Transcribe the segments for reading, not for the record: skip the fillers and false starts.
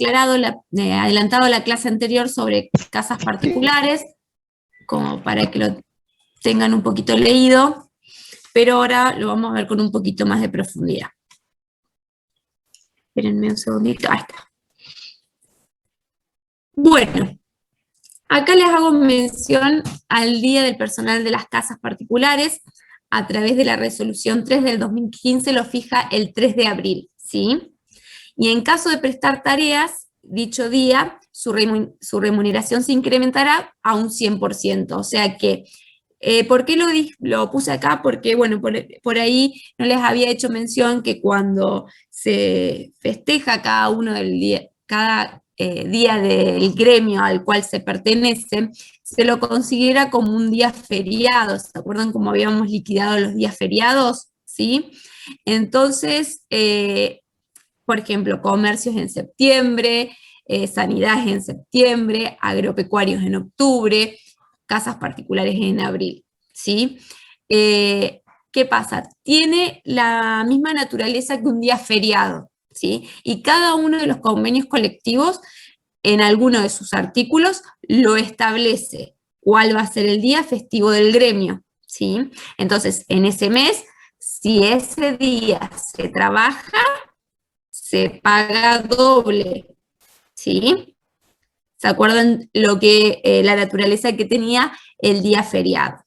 adelantado la clase anterior sobre casas particulares, como para que lo tengan un poquito leído, pero ahora lo vamos a ver con un poquito más de profundidad. Espérenme un segundito, ahí está. Bueno, acá les hago mención al Día del Personal de las Casas Particulares. A través de la resolución 3 del 2015 lo fija el 3 de abril, ¿sí? Y en caso de prestar tareas, dicho día, su remuneración se incrementará a un 100%. O sea que, ¿por qué lo puse acá? Porque, bueno, por ahí no les había hecho mención que cuando se festeja cada día del gremio al cual se pertenece, se lo considera como un día feriado. ¿Se acuerdan cómo habíamos liquidado los días feriados? ¿Sí? Entonces, por ejemplo, comercios en septiembre, sanidad en septiembre, agropecuarios en octubre, casas particulares en abril, ¿sí? ¿Qué pasa? Tiene la misma naturaleza que un día feriado, ¿sí? Y cada uno de los convenios colectivos, en alguno de sus artículos, lo establece cuál va a ser el día festivo del gremio, ¿sí? Entonces, en ese mes, si ese día se trabaja, se paga doble, ¿sí? ¿Se acuerdan la naturaleza que tenía el día feriado?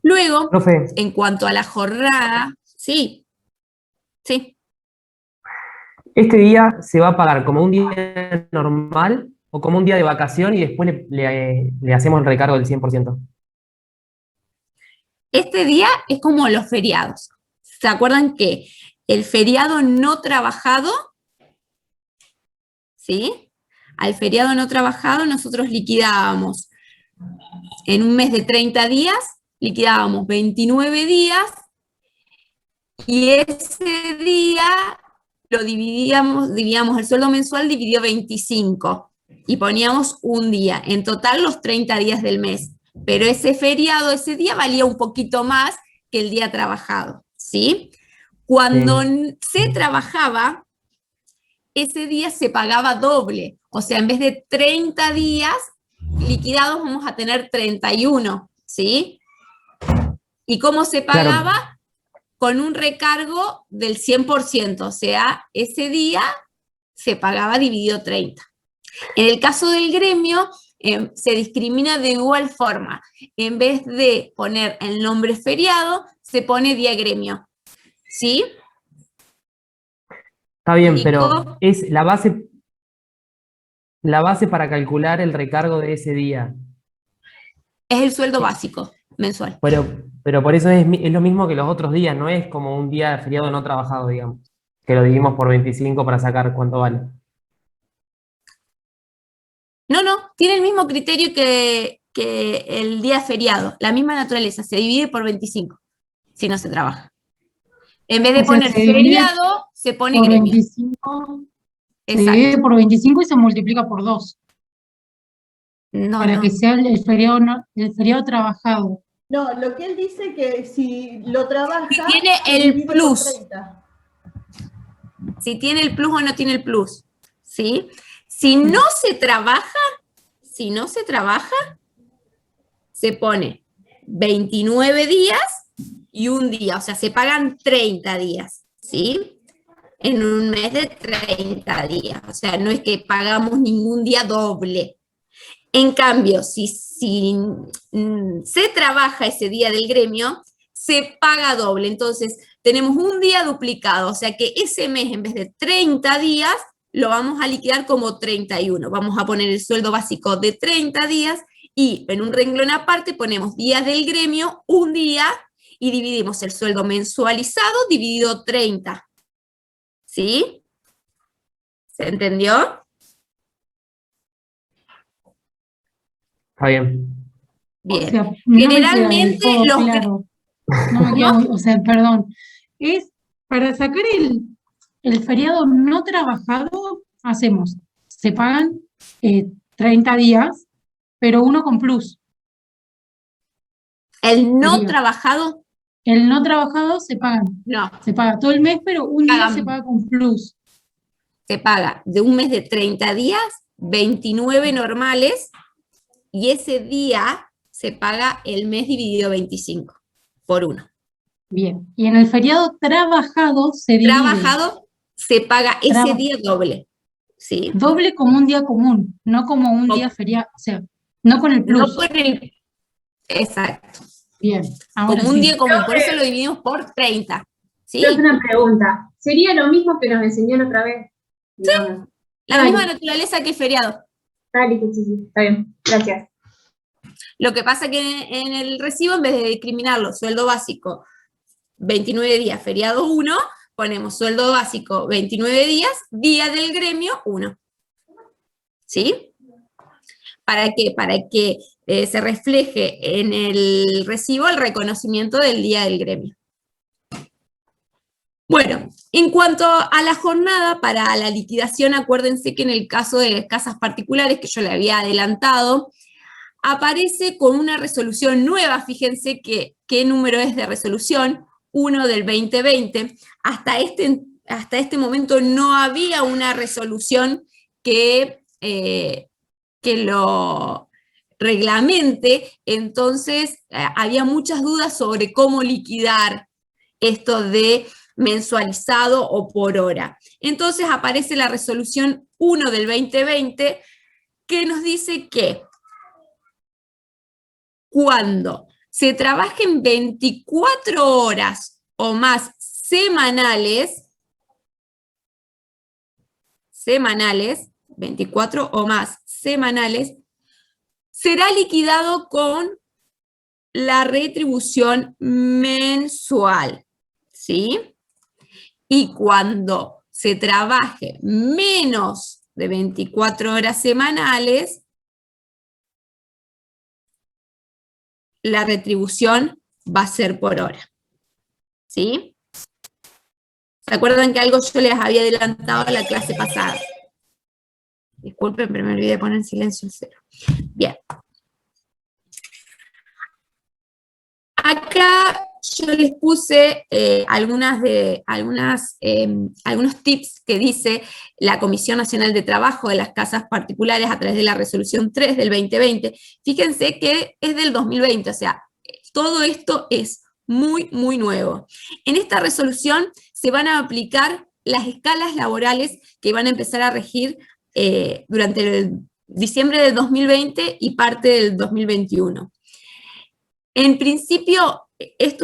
Luego, Profe, en cuanto a la jornada, sí, sí. ¿este día se va a pagar como un día normal o como un día de vacación y después le hacemos el recargo del 100%? Este día es como los feriados. ¿Se acuerdan que el feriado no trabajado, ¿sí? Al feriado no trabajado nosotros liquidábamos en un mes de 30 días, liquidábamos 29 días y ese día lo dividíamos el sueldo mensual dividido 25 y poníamos un día, en total los 30 días del mes. Pero ese feriado, ese día valía un poquito más que el día trabajado, ¿sí? Cuando Sí, se trabajaba, ese día se pagaba doble. O sea, en vez de 30 días liquidados vamos a tener 31, ¿sí? ¿Y cómo se claro, pagaba? Con un recargo del 100%, o sea, ese día se pagaba dividido 30. En el caso del gremio, se discrimina de igual forma. En vez de poner el nombre feriado, se pone día gremio. ¿Sí? está bien, pero Nico, es la base para calcular el recargo de ese día. es el sueldo básico mensual. Pero por eso es lo mismo que los otros días, no es como un día feriado no trabajado, digamos, que lo dividimos por 25 para sacar cuánto vale. No, no, tiene el mismo criterio que el día feriado, la misma naturaleza, se divide por 25 si no se trabaja. En vez de O sea, poner feriado, se pone por gremio. 25, se Exacto. divide por 25 y se multiplica por 2 No, para que no. sea el feriado, el feriado trabajado. No, lo que él dice que si lo Si trabaja, tiene se el divide por plus, 30. si tiene el plus o no tiene el plus, ¿sí? Si no se trabaja, si no se trabaja, se pone 29 días y un día, o sea, se pagan 30 días, ¿sí? En un mes de 30 días, o sea, no es que pagamos ningún día doble. En cambio, si se trabaja ese día del gremio, se paga doble. Entonces, tenemos un día duplicado, o sea que ese mes, en vez de 30 días, lo vamos a liquidar como 31. Vamos a poner el sueldo básico de 30 días y en un renglón aparte ponemos días del gremio, un día, y dividimos el sueldo mensualizado dividido 30. ¿Sí? ¿Se entendió? Está bien. O Bien. sea, no me queda del Generalmente todo los... claro. No me queda ¿Cómo? o sea, perdón. Es para sacar el feriado no trabajado, hacemos, se pagan 30 días, pero uno con plus. El no Sería. trabajado, El no trabajado se pagan. no. Se paga todo el mes, pero un día se Hagan, paga con plus. se paga de un mes de 30 días, 29 normales, y ese día se paga el mes dividido 25 por 1. Bien. Y en el feriado trabajado se divide Trabajado se paga ese Traba- día doble, ¿sí? doble como un día común, no como un O- día feriado, o sea, no con el No plus. con el... Exacto. Bien, ahora Como un sí. día común, por eso lo dividimos por 30, ¿sí? Yo tengo una pregunta. ¿Sería lo mismo que nos enseñó la otra vez? Digamos. La Dale. misma naturaleza que feriado. Dale, que sí, sí. Está bien. Gracias. Lo que pasa que en el recibo, en vez de discriminarlo, sueldo básico 29 días, feriado 1, ponemos sueldo básico 29 días, día del gremio 1. ¿Sí? ¿Para qué? Para que se refleje en el recibo el reconocimiento del día del gremio. Bueno, en cuanto a la jornada, para la liquidación, acuérdense que en el caso de casas particulares, que yo le había adelantado, aparece con una resolución nueva. Fíjense qué número es de resolución, 1 del 2020. Hasta este momento no había una resolución que lo reglamente, entonces había muchas dudas sobre cómo liquidar esto de mensualizado o por hora. Entonces aparece la resolución 1 del 2020 que nos dice que cuando se trabajen 24 horas o más semanales, 24 o más semanales, será liquidado con la retribución mensual, ¿sí? Y cuando se trabaje menos de 24 horas semanales, la retribución va a ser por hora, ¿sí? ¿Se acuerdan que algo yo les había adelantado en la clase pasada? Disculpen, pero me olvidé de poner en silencio cero. Bien. Acá yo les puse algunos tips que dice la Comisión Nacional de Trabajo de las Casas Particulares a través de la resolución 3 del 2020. Fíjense que es del 2020, o sea, todo esto es muy, muy nuevo. En esta resolución se van a aplicar las escalas laborales que van a empezar a regir durante el diciembre del 2020 y parte del 2021. En principio, este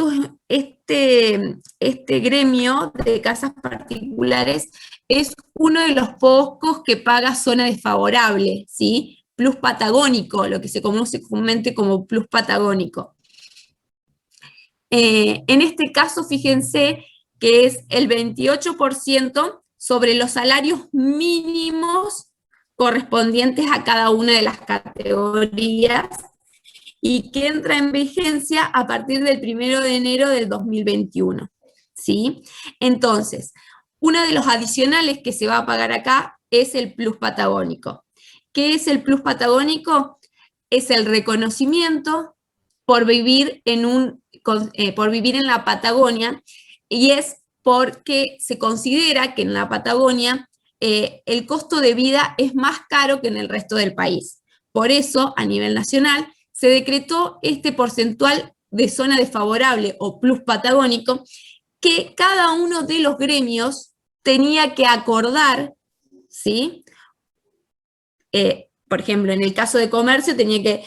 gremio de casas particulares es uno de los pocos que paga zona desfavorable, ¿sí? Plus patagónico, lo que se conoce comúnmente como plus patagónico. En este caso, fíjense que es el 28% sobre los salarios mínimos correspondientes a cada una de las categorías y que entra en vigencia a partir del 1 de enero del 2021, ¿sí? Entonces, uno de los adicionales que se va a pagar acá es el plus patagónico. ¿Qué es el plus patagónico? Es el reconocimiento por vivir en la Patagonia, y es porque se considera que en la Patagonia el costo de vida es más caro que en el resto del país. Por eso, a nivel nacional, se decretó este porcentual de zona desfavorable o plus patagónico que cada uno de los gremios tenía que acordar, ¿sí? Por ejemplo, en el caso de comercio tenía que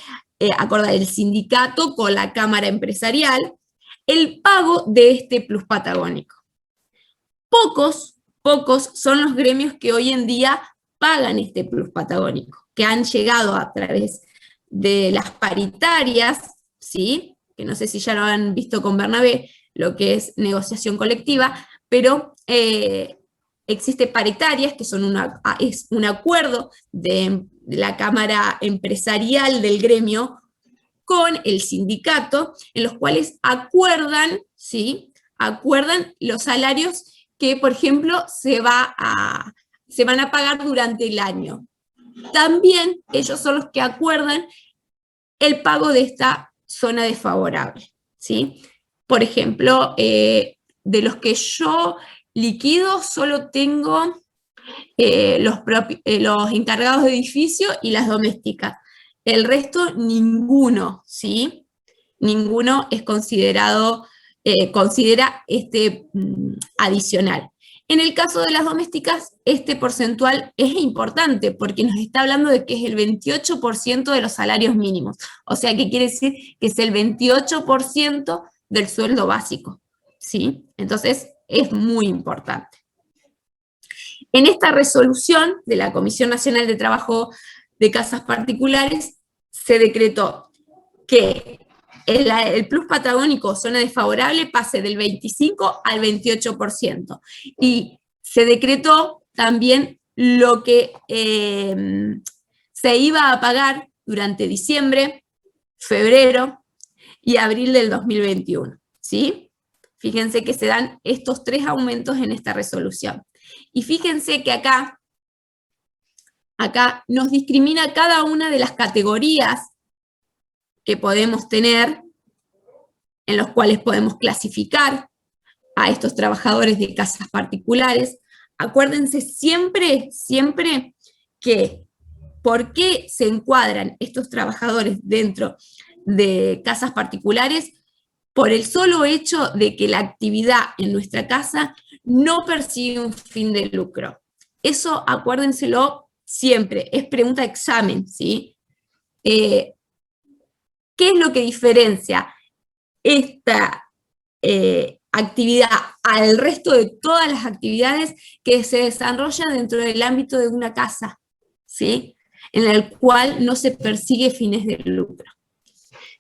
acordar el sindicato con la cámara empresarial el pago de este plus patagónico. Pocos son los gremios que hoy en día pagan este plus patagónico, que han llegado a través de las paritarias, ¿sí? Que no sé si ya lo han visto con Bernabé, lo que es negociación colectiva, pero existe paritarias, que es un acuerdo de la Cámara Empresarial del gremio con el sindicato, en los cuales acuerdan, ¿sí? Acuerdan los salarios que, por ejemplo, se van a pagar durante el año. También ellos son los que acuerdan el pago de esta zona desfavorable, ¿sí? Por ejemplo, de los que yo liquido, solo tengo los encargados de edificio y las domésticas. El resto, ninguno, ¿sí? Ninguno es considerado, considera adicional. En el caso de las domésticas, este porcentual es importante porque nos está hablando de que es el 28% de los salarios mínimos. O sea, ¿qué quiere decir? Que es el 28% del sueldo básico, ¿sí? Entonces, es muy importante. En esta resolución de la Comisión Nacional de Trabajo de Casas Particulares se decretó que el plus patagónico zona desfavorable pase del 25 al 28%. Y se decretó también lo que se iba a pagar durante diciembre, febrero y abril del 2021, ¿sí? Fíjense que se dan estos 3 aumentos en esta resolución. Y fíjense que acá nos discrimina cada una de las categorías que podemos tener, en los cuales podemos clasificar a estos trabajadores de casas particulares. Acuérdense siempre, siempre que por qué se encuadran estos trabajadores dentro de casas particulares, por el solo hecho de que la actividad en nuestra casa no persigue un fin de lucro. Eso acuérdenselo siempre, es pregunta de examen, ¿sí? ¿Qué es lo que diferencia esta actividad al resto de todas las actividades que se desarrollan dentro del ámbito de una casa, ¿sí? En el cual no se persigue fines de lucro?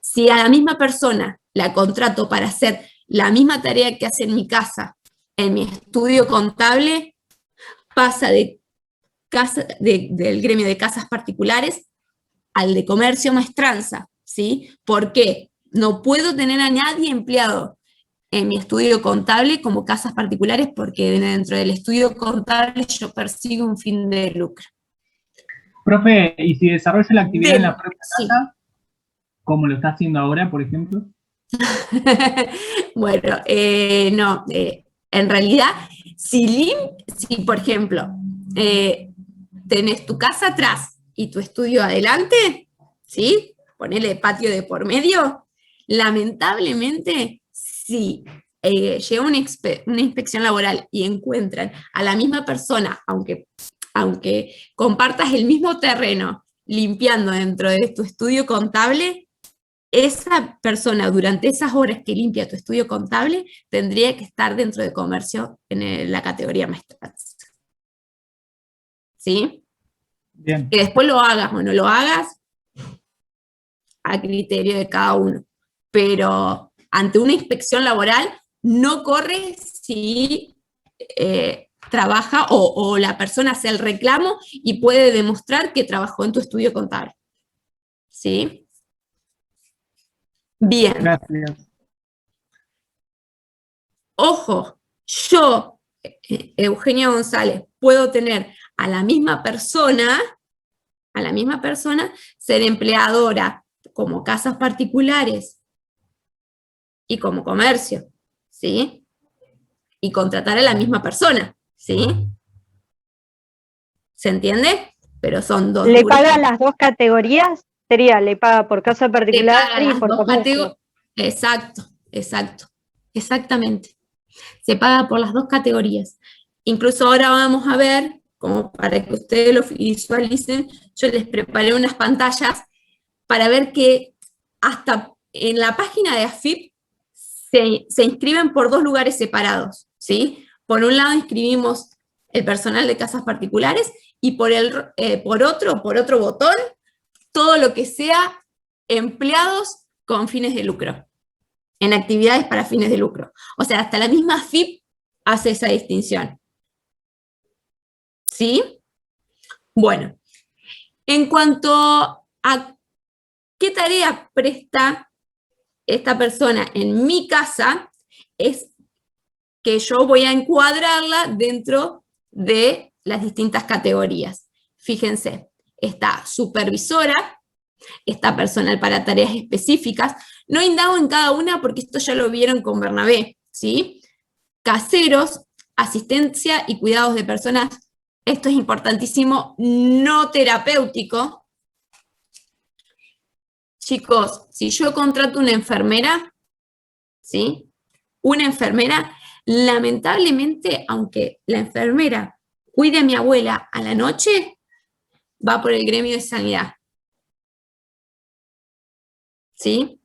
Si a la misma persona la contrato para hacer la misma tarea que hace en mi casa, en mi estudio contable, pasa del gremio de casas particulares al de comercio maestranza, ¿sí? ¿Por qué? No puedo tener a nadie empleado en mi estudio contable como casas particulares porque dentro del estudio contable yo persigo un fin de lucro. Profe, ¿y si desarrolla la actividad en la propia Sí. casa, como lo está haciendo ahora, por ejemplo? Bueno, no, en realidad, si por ejemplo, tenés tu casa atrás y tu estudio adelante, ¿sí? Ponele patio de por medio, lamentablemente, si llega una inspección laboral y encuentran a la misma persona, aunque compartas el mismo terreno limpiando dentro de tu estudio contable, esa persona durante esas horas que limpia tu estudio contable tendría que estar dentro de comercio en la categoría maestranza. ¿Sí? Bien. Que después lo hagas o no lo hagas a criterio de cada uno. Pero ante una inspección laboral no corre si trabaja o la persona hace el reclamo y puede demostrar que trabajó en tu estudio contable. ¿Sí? Bien. Gracias. Ojo, yo, Eugenia González, puedo tener a la misma persona, ser empleadora como casas particulares y como comercio, ¿sí? Y contratar a la misma persona, ¿sí? ¿Se entiende? Pero son dos. ¿Le pagan las dos categorías? Sería, le paga por casa particular paga y las por dos comercio. Exacto, exactamente. Se paga por las dos categorías. Incluso ahora vamos a ver, como para que ustedes lo visualicen, yo les preparé unas pantallas para ver que hasta en la página de AFIP se inscriben por 2 lugares separados, ¿sí? Por un lado inscribimos el personal de casas particulares y por otro botón, todo lo que sea empleados con fines de lucro, en actividades para fines de lucro. O sea, hasta la misma AFIP hace esa distinción. ¿Sí? Bueno, en cuanto a qué tarea presta esta persona en mi casa, es que yo voy a encuadrarla dentro de las distintas categorías. Fíjense, está supervisora, está personal para tareas específicas. No indago en cada una porque esto ya lo vieron con Bernabé, ¿sí? Caseros, asistencia y cuidados de personas esto es importantísimo, no terapéutico. Chicos, si yo contrato una enfermera, ¿sí? Una enfermera, lamentablemente, aunque la enfermera cuide a mi abuela a la noche, va por el gremio de sanidad. ¿Sí?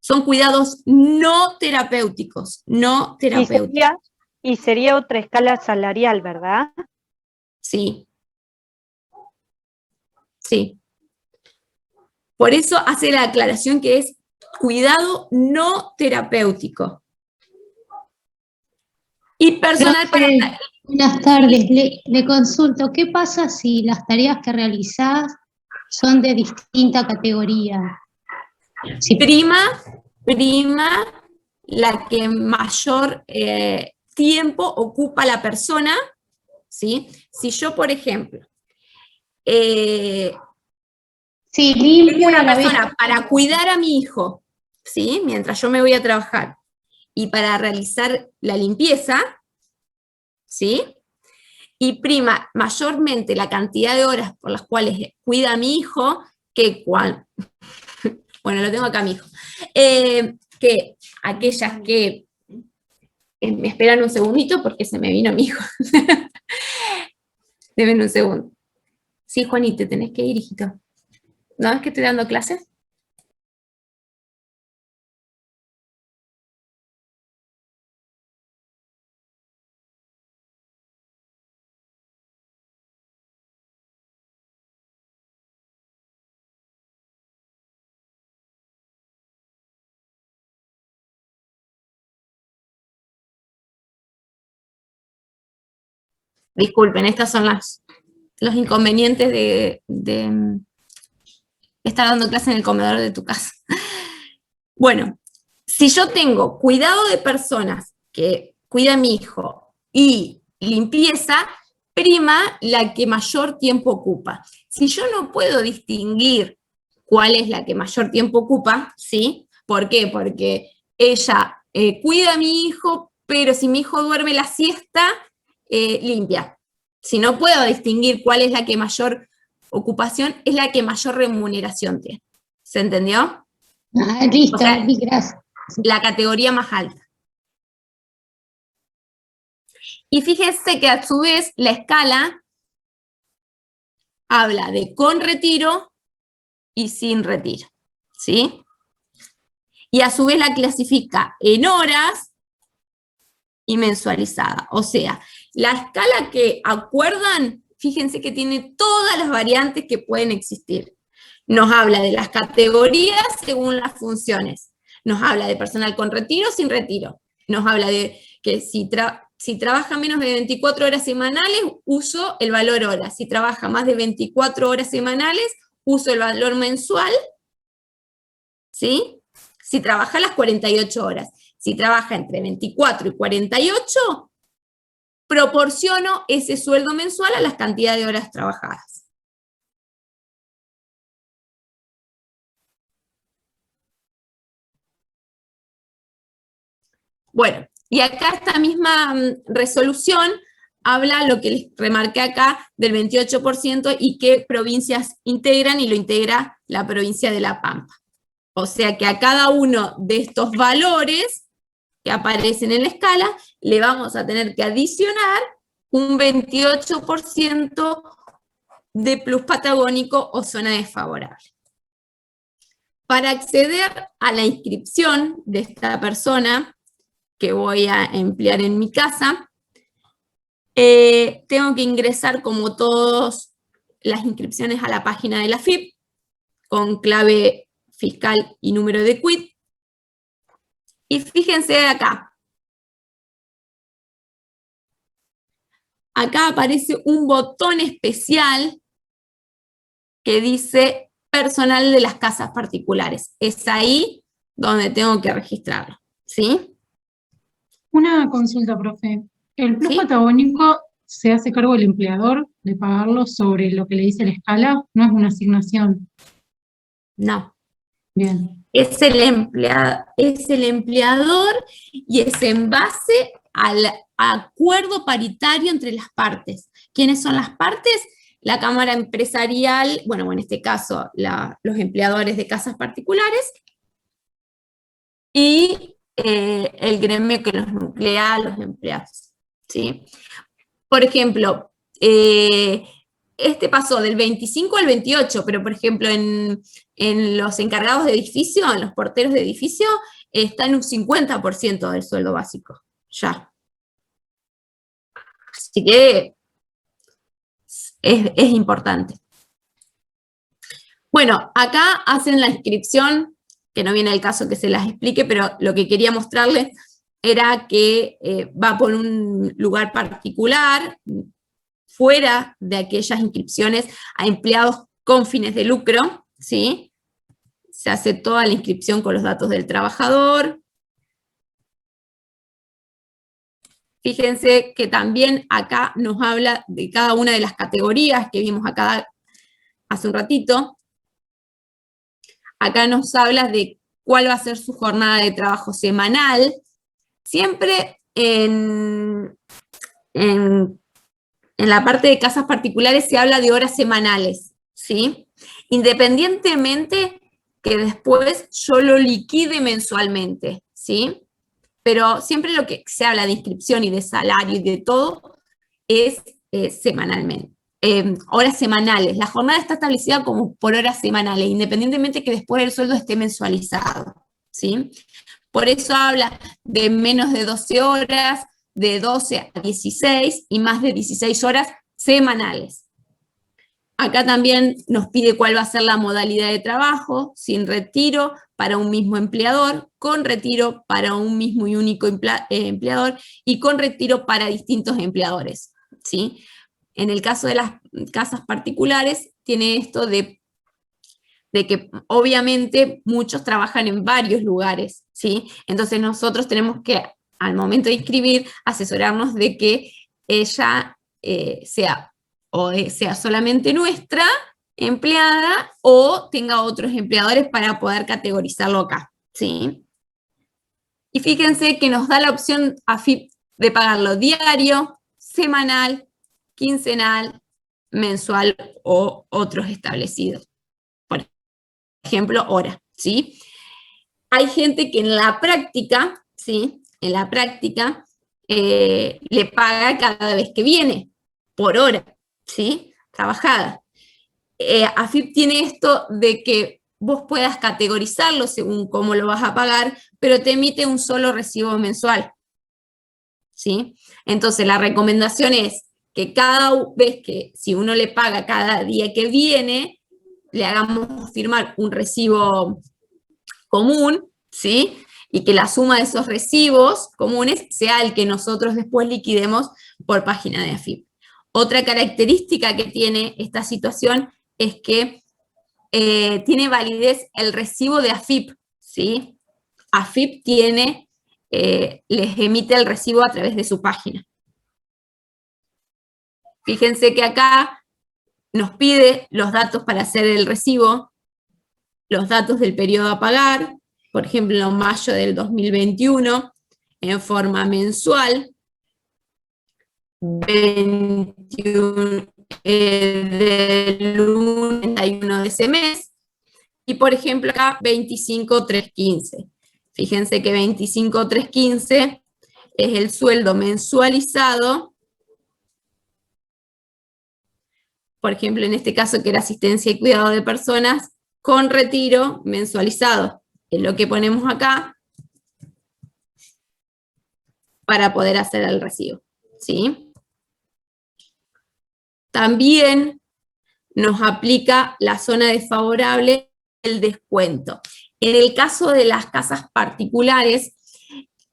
Son cuidados no terapéuticos, no terapéuticos. Y sería otra escala salarial, ¿verdad? Sí. Sí. Por eso hace la aclaración que es cuidado no terapéutico. Y personal Profe, para... buenas tardes. Le consulto, ¿qué pasa si las tareas que realizás son de distinta categoría? Si Prima la que mayor tiempo ocupa la persona, ¿sí? Si yo, por ejemplo, sí, tengo limpio y a una la vez. persona para cuidar a mi hijo, ¿sí? Mientras yo me voy a trabajar, y para realizar la limpieza, ¿sí? Y prima mayormente la cantidad de horas por las cuales cuida a mi hijo, que cual, bueno, lo tengo acá mi hijo, que aquellas que, me esperan un segundito porque se me vino mi hijo. Deben un segundo. Sí, Juanita, tenés que ir, hijito. ¿No es que estoy dando clases? Disculpen, estas son los inconvenientes de estar dando clase en el comedor de tu casa. Bueno, si yo tengo cuidado de personas que cuida a mi hijo y limpieza, prima la que mayor tiempo ocupa. Si yo no puedo distinguir cuál es la que mayor tiempo ocupa, ¿sí? ¿Por qué? Porque ella cuida a mi hijo, pero si mi hijo duerme la siesta, limpia. Si no puedo distinguir cuál es la que mayor ocupación, es la que mayor remuneración tiene. ¿Se entendió? Ah, listo, O sea, gracias. la categoría más alta. Y fíjense que a su vez la escala habla de con retiro y sin retiro, ¿sí? Y a su vez la clasifica en horas y mensualizada. O sea, la escala que acuerdan, fíjense que tiene todas las variantes que pueden existir. Nos habla de las categorías según las funciones. Nos habla de personal con retiro, sin retiro. Nos habla de que si trabaja menos de 24 horas semanales, uso el valor hora. Si trabaja más de 24 horas semanales, uso el valor mensual. ¿Sí? Si trabaja las 48 horas. Si trabaja entre 24 y 48, proporciono ese sueldo mensual a las cantidades de horas trabajadas. Bueno, y acá esta misma resolución habla lo que les remarqué acá del 28% y qué provincias integran, y lo integra la provincia de La Pampa. O sea que a cada uno de estos valores que aparecen en la escala le vamos a tener que adicionar un 28% de plus patagónico o zona desfavorable. Para acceder a la inscripción de esta persona que voy a emplear en mi casa, tengo que ingresar como todas las inscripciones a la página de la AFIP con clave fiscal y número de quit. Y fíjense acá. Acá aparece un botón especial que dice personal de las casas particulares. Es ahí donde tengo que registrarlo, ¿sí? Una consulta, profe. ¿El plus ¿Sí? patagónico se hace cargo el empleador de pagarlo sobre lo que le dice la escala? ¿No es una asignación? No. Bien. Es el empleador y es en base al acuerdo paritario entre las partes. ¿Quiénes son las partes? La Cámara Empresarial, bueno, en este caso los empleadores de casas particulares, y el gremio que los nuclea a los empleados, ¿sí? Por ejemplo, este pasó del 25 al 28, pero por ejemplo en los encargados de edificio, en los porteros de edificio, está en un 50% del sueldo básico, ya. Así que es importante. Bueno, acá hacen la inscripción, que no viene al caso que se las explique, pero lo que quería mostrarles era que va por un lugar particular, fuera de aquellas inscripciones a empleados con fines de lucro, ¿sí? Se hace toda la inscripción con los datos del trabajador. Fíjense que también acá nos habla de cada una de las categorías que vimos acá hace un ratito. Acá nos habla de cuál va a ser su jornada de trabajo semanal. Siempre en la parte de casas particulares se habla de horas semanales, ¿sí? Independientemente que después yo lo liquide mensualmente, ¿sí? Pero siempre lo que se habla de inscripción y de salario y de todo es semanalmente. Horas semanales. La jornada está establecida como por horas semanales, independientemente que después el sueldo esté mensualizado, ¿sí? Por eso habla de menos de 12 horas, de 12 a 16 y más de 16 horas semanales. Acá también nos pide cuál va a ser la modalidad de trabajo, sin retiro para un mismo empleador, con retiro para un mismo y único empleador y con retiro para distintos empleadores, ¿sí? En el caso de las casas particulares tiene esto de que obviamente muchos trabajan en varios lugares, ¿sí? Entonces nosotros tenemos que, al momento de inscribir, asesorarnos de que ella sea solamente nuestra empleada o tenga otros empleadores para poder categorizarlo acá, ¿sí? Y fíjense que nos da la opción AFIP de pagarlo diario, semanal, quincenal, mensual o otros establecidos. Por ejemplo, hora, ¿sí? Hay gente que en la práctica, ¿sí? En la práctica le paga cada vez que viene, por hora, ¿sí? Trabajada. AFIP tiene esto de que vos puedas categorizarlo según cómo lo vas a pagar, pero te emite un solo recibo mensual, ¿sí? Entonces la recomendación es que cada vez que, si uno le paga cada día que viene, le hagamos firmar un recibo común, ¿sí? Y que la suma de esos recibos comunes sea el que nosotros después liquidemos por página de AFIP. Otra característica que tiene esta situación es que tiene validez el recibo de AFIP, ¿sí? AFIP les emite el recibo a través de su página. Fíjense que acá nos pide los datos para hacer el recibo, los datos del periodo a pagar, por ejemplo, en mayo del 2021, en forma mensual, 21 del 31 de ese mes, y por ejemplo acá 25.315. Fíjense que 25.315 es el sueldo mensualizado, por ejemplo en este caso que era asistencia y cuidado de personas, con retiro mensualizado, es lo que ponemos acá para poder hacer el recibo, ¿sí? También nos aplica la zona desfavorable el descuento. En el caso de las casas particulares,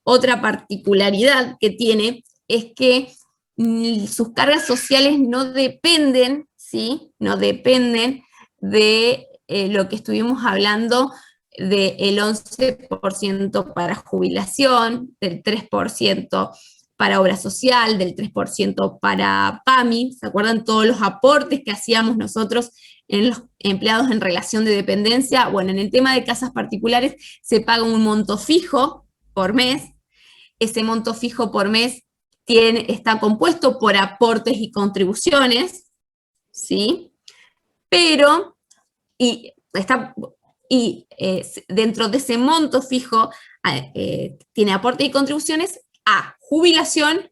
otra particularidad que tiene es que sus cargas sociales no dependen, ¿sí? No dependen de lo que estuvimos hablando del 11% para jubilación, del 3% para obra social, del 3% para PAMI. ¿Se acuerdan todos los aportes que hacíamos nosotros en los empleados en relación de dependencia? Bueno, en el tema de casas particulares se paga un monto fijo por mes, ese monto fijo por mes está compuesto por aportes y contribuciones, ¿sí? Pero, dentro de ese monto fijo tiene aportes y contribuciones a jubilación,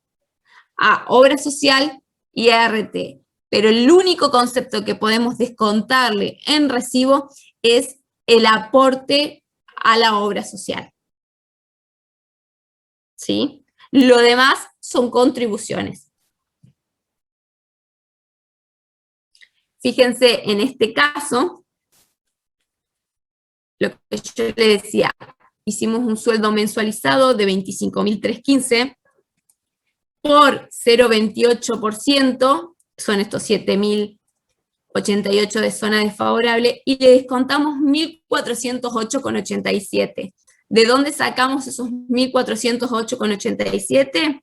a obra social y a ART. Pero el único concepto que podemos descontarle en recibo es el aporte a la obra social. ¿Sí? Lo demás son contribuciones. Fíjense, en este caso, lo que yo le decía, hicimos un sueldo mensualizado de 25.315 por 0,28%, son estos 7.088 de zona desfavorable, y le descontamos 1.408,87. ¿De dónde sacamos esos 1.408,87?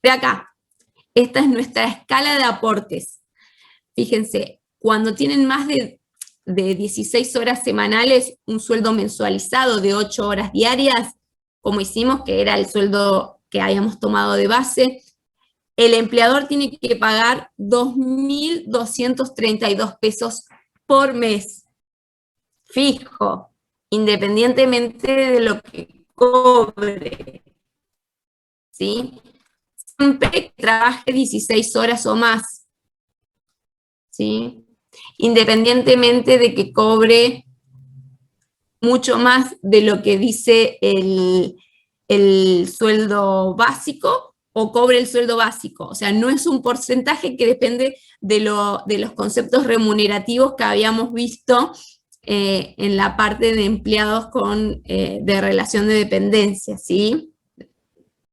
De acá. Esta es nuestra escala de aportes. Fíjense, cuando tienen más de 16 horas semanales, un sueldo mensualizado de 8 horas diarias, como hicimos, que era el sueldo que habíamos tomado de base, el empleador tiene que pagar 2.232 pesos por mes, fijo, independientemente de lo que cobre, ¿sí? Siempre que trabaje 16 horas o más, ¿sí? Independientemente de que cobre mucho más de lo que dice el sueldo básico o cobre el sueldo básico. O sea, no es un porcentaje que depende de los conceptos remunerativos que habíamos visto en la parte de empleados de relación de dependencia, ¿sí?